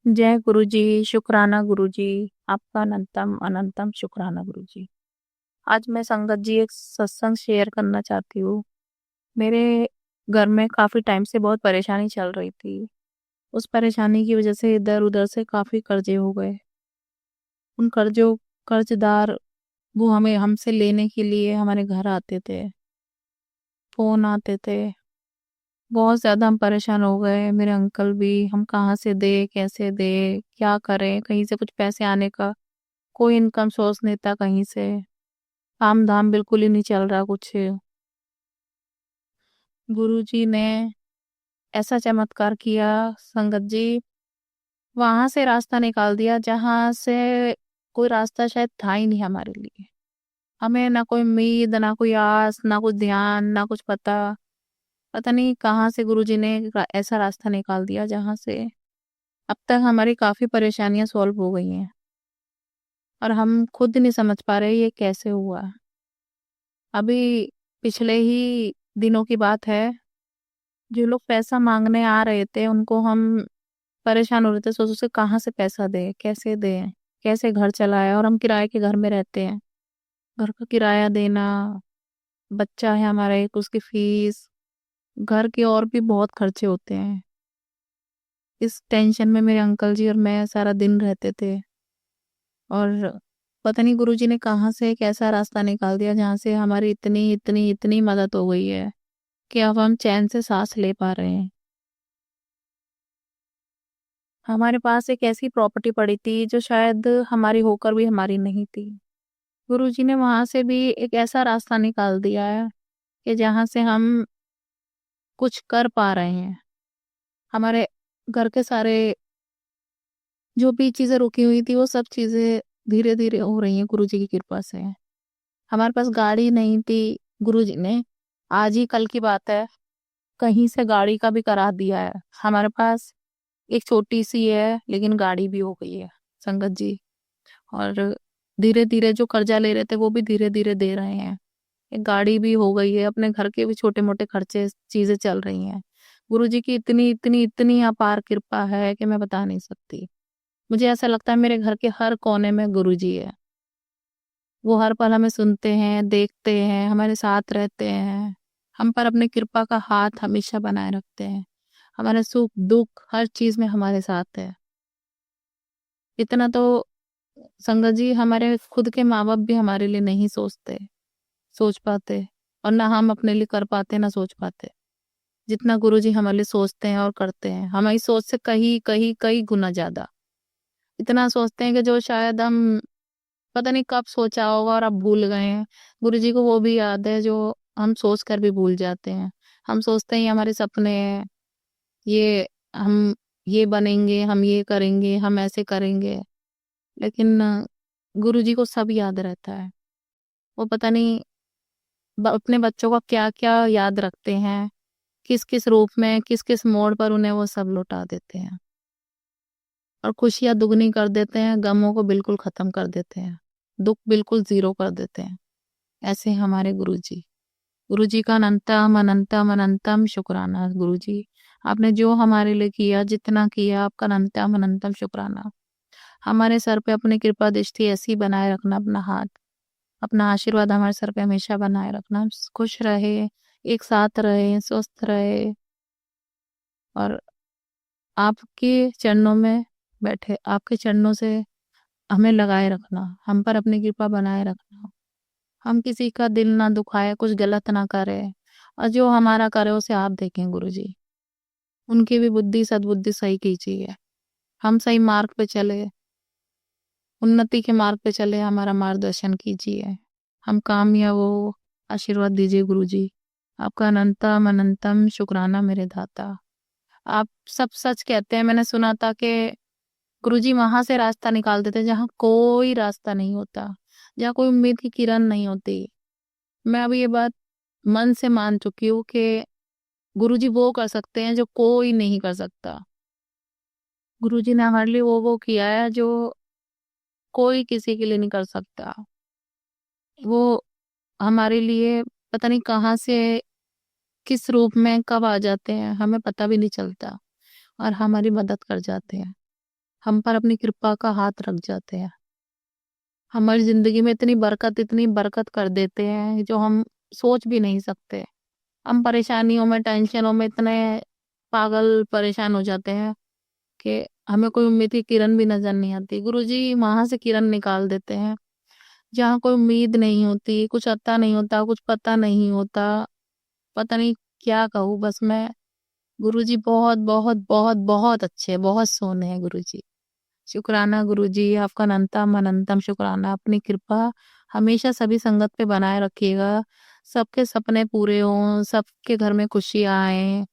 जय गुरु जी। शुक्राना गुरु जी। आपका अनंतम अनंतम शुक्राना गुरु जी। आज मैं संगत जी एक सत्संग शेयर करना चाहती हूँ। मेरे घर में काफी टाइम से बहुत परेशानी चल रही थी। उस परेशानी की वजह से इधर उधर से काफी कर्जे हो गए। उन कर्जदार वो हमें हमसे लेने के लिए हमारे घर आते थे, फोन आते थे। बहुत ज्यादा हम परेशान हो गए, मेरे अंकल भी। हम कहाँ से दे, कैसे दे, क्या करें, कहीं से कुछ पैसे आने का कोई इनकम सोर्स नहीं था कहीं से। काम धाम बिल्कुल ही नहीं चल रहा कुछ। गुरुजी ने ऐसा चमत्कार किया संगत जी, वहां से रास्ता निकाल दिया जहां से कोई रास्ता शायद था ही नहीं हमारे लिए। हमें ना कोई उम्मीद, ना कोई आस, ना कुछ ध्यान, ना कुछ पता। पता नहीं कहाँ से गुरुजी ने ऐसा रास्ता निकाल दिया जहां से अब तक हमारी काफी परेशानियां सॉल्व हो गई हैं। और हम खुद नहीं समझ पा रहे ये कैसे हुआ। अभी पिछले ही दिनों की बात है, जो लोग पैसा मांगने आ रहे थे उनको हम परेशान हो रहे थे, सोचो से कहाँ से पैसा दे, कैसे दे, कैसे घर चलाए। और हम किराए के घर में रहते हैं, घर का किराया देना, बच्चा है हमारा एक, उसकी फीस, घर के और भी बहुत खर्चे होते हैं। इस टेंशन में मेरे अंकल जी और मैं सारा दिन रहते थे। और पता नहीं गुरुजी ने कहाँ से एक ऐसा रास्ता निकाल दिया जहाँ से हमारी इतनी इतनी इतनी मदद हो गई है कि अब हम चैन से सांस ले पा रहे हैं। हमारे पास एक ऐसी प्रॉपर्टी पड़ी थी जो शायद हमारी होकर भी हमारी नहीं थी। गुरुजी ने वहां से भी एक ऐसा रास्ता निकाल दिया है कि जहां से हम कुछ कर पा रहे हैं। हमारे घर के सारे जो भी चीजें रुकी हुई थी वो सब चीजें धीरे धीरे हो रही हैं गुरुजी की कृपा से। हमारे पास गाड़ी नहीं थी, गुरुजी ने आज ही कल की बात है कहीं से गाड़ी का भी करा दिया है। हमारे पास एक छोटी सी है लेकिन गाड़ी भी हो गई है संगत जी। और धीरे धीरे जो कर्जा ले रहे थे वो भी धीरे धीरे दे रहे हैं। एक गाड़ी भी हो गई है, अपने घर के भी छोटे मोटे खर्चे चीजें चल रही हैं। गुरु जी की इतनी इतनी इतनी अपार कृपा है कि मैं बता नहीं सकती। मुझे ऐसा लगता है मेरे घर के हर कोने में गुरु जी है। वो हर पल हमें सुनते हैं, देखते हैं, हमारे साथ रहते हैं। हम पर अपने कृपा का हाथ हमेशा बनाए रखते हैं। हमारे सुख दुख हर चीज में हमारे साथ है। इतना तो संगत जी हमारे खुद के माँ बाप भी हमारे लिए नहीं सोच पाते। और ना हम अपने लिए कर पाते, ना सोच पाते। जितना गुरुजी हमारे लिए सोचते हैं और करते हैं हमारी सोच से कहीं कहीं कई गुना ज्यादा। इतना सोचते हैं कि जो शायद हम पता नहीं कब सोचा होगा और अब भूल गए हैं। गुरुजी को वो भी याद है जो हम सोच कर भी भूल जाते हैं। हम सोचते हैं ये हमारे सपने हैं, ये हम ये बनेंगे, हम ये करेंगे, हम ऐसे करेंगे। लेकिन गुरुजी को सब याद रहता है। वो पता नहीं अपने बच्चों का क्या क्या याद रखते हैं, किस किस रूप में, किस किस मोड़ पर उन्हें वो सब लौटा देते हैं। और खुशियां दुगनी कर देते हैं, गमों को बिल्कुल खत्म कर देते हैं, दुख बिल्कुल जीरो कर देते हैं। ऐसे हमारे गुरुजी। गुरुजी का अनंतम अनंतम अनंतम शुक्राना गुरुजी। आपने जो हमारे लिए किया, जितना किया, आपका अनंतम अनंतम शुक्राना। हमारे सर पे अपनी कृपा दृष्टि ऐसी बनाए रखना, अपना हाथ, अपना आशीर्वाद हमारे सर पे हमेशा बनाए रखना। हम खुश रहे, एक साथ रहे, स्वस्थ रहे। और आपके चरणों में बैठे, आपके चरणों से हमें लगाए रखना, हम पर अपनी कृपा बनाए रखना। हम किसी का दिल ना दुखाए, कुछ गलत ना करे। और जो हमारा करे उसे आप देखें गुरु जी। उनकी भी बुद्धि सद्बुद्धि सही कीजिए। हम सही मार्ग पे चले, उन्नति के मार्ग पे चले, हमारा मार्गदर्शन कीजिए। हम कामयाब हो, आशीर्वाद दीजिए गुरु जी। आपका अनंतम अनंतम शुक्राना मेरे दाता। आप सब सच कहते हैं। मैंने सुना था कि गुरुजी वहां से रास्ता निकाल देते जहां कोई रास्ता नहीं होता, जहां कोई उम्मीद की किरण नहीं होती। मैं अब ये बात मन से मान चुकी हूँ कि गुरुजी वो कर सकते हैं जो कोई नहीं कर सकता। गुरुजी ने हमारे लिए वो किया है जो कोई किसी के लिए नहीं कर सकता। वो हमारे लिए पता नहीं कहाँ से, किस रूप में कब आ जाते हैं हमें पता भी नहीं चलता, और हमारी मदद कर जाते हैं। हम पर अपनी कृपा का हाथ रख जाते हैं। हमारी ज़िंदगी में इतनी बरकत कर देते हैं जो हम सोच भी नहीं सकते। हम परेशानियों में, टेंशनों में इतने पागल परेशान हो जाते हैं कि हमें कोई उम्मीद की किरण भी नज़र नहीं आती। गुरुजी वहाँ से किरण निकाल देते हैं, जहाँ कोई उम्मीद नहीं होती, कुछ अता नहीं होता, कुछ पता नहीं होता। पता नहीं क्या कहूँ बस मैं। गुरुजी बहुत, बहुत, बहुत, बहुत अच्छे हैं, बहुत सोने हैं गुरुजी। शुक्राना गुरुजी, आपका अनंतम अनंतम शुक्राना। अपनी कृपा हमेशा सभी संगत पे बनाए रखिएगा। सबके सपने पूरे हों, सबके घर में खुशियाँ आएँ,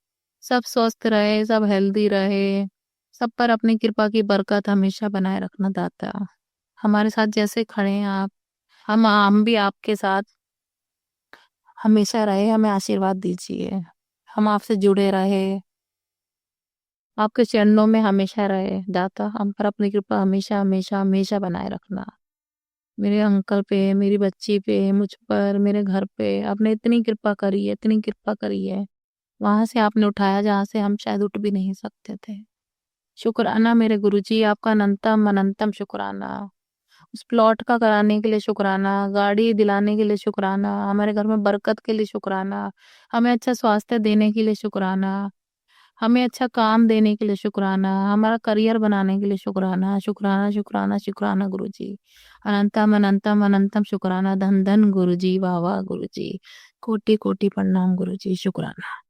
सब स्वस्थ रहे, सब हेल्दी रहे। सब पर अपनी कृपा की बरकत हमेशा बनाए रखना दाता। हमारे साथ जैसे खड़े हैं आप, हम भी आपके साथ हमेशा रहे, हमें आशीर्वाद दीजिए। हम आपसे जुड़े रहे, आपके चरणों में हमेशा रहे दाता। हम पर अपनी कृपा हमेशा, हमेशा, हमेशा बनाए रखना। मेरे अंकल पे, मेरी बच्ची पे, मुझ पर, मेरे घर पे आपने इतनी कृपा करी है, इतनी कृपा करी है। वहां से आपने उठाया जहां से हम शायद उठ भी नहीं सकते थे। शुक्राना मेरे गुरुजी, आपका अनंतम अनंतम शुक्राना। उस प्लॉट का कराने के लिए शुक्राना, गाड़ी दिलाने के लिए शुक्राना, हमारे घर में बरकत के लिए शुक्राना, हमें अच्छा स्वास्थ्य देने के लिए शुक्राना, हमें अच्छा काम देने के लिए शुक्राना, हमारा करियर बनाने के लिए शुक्राना, शुक्राना, शुक्राना, शुक्राना गुरुजी। अनंतम अनंतम अनंतम शुक्राना। धन धन गुरुजी, वाह वाह गुरुजी। कोटि कोटि प्रणाम गुरुजी, शुक्राना।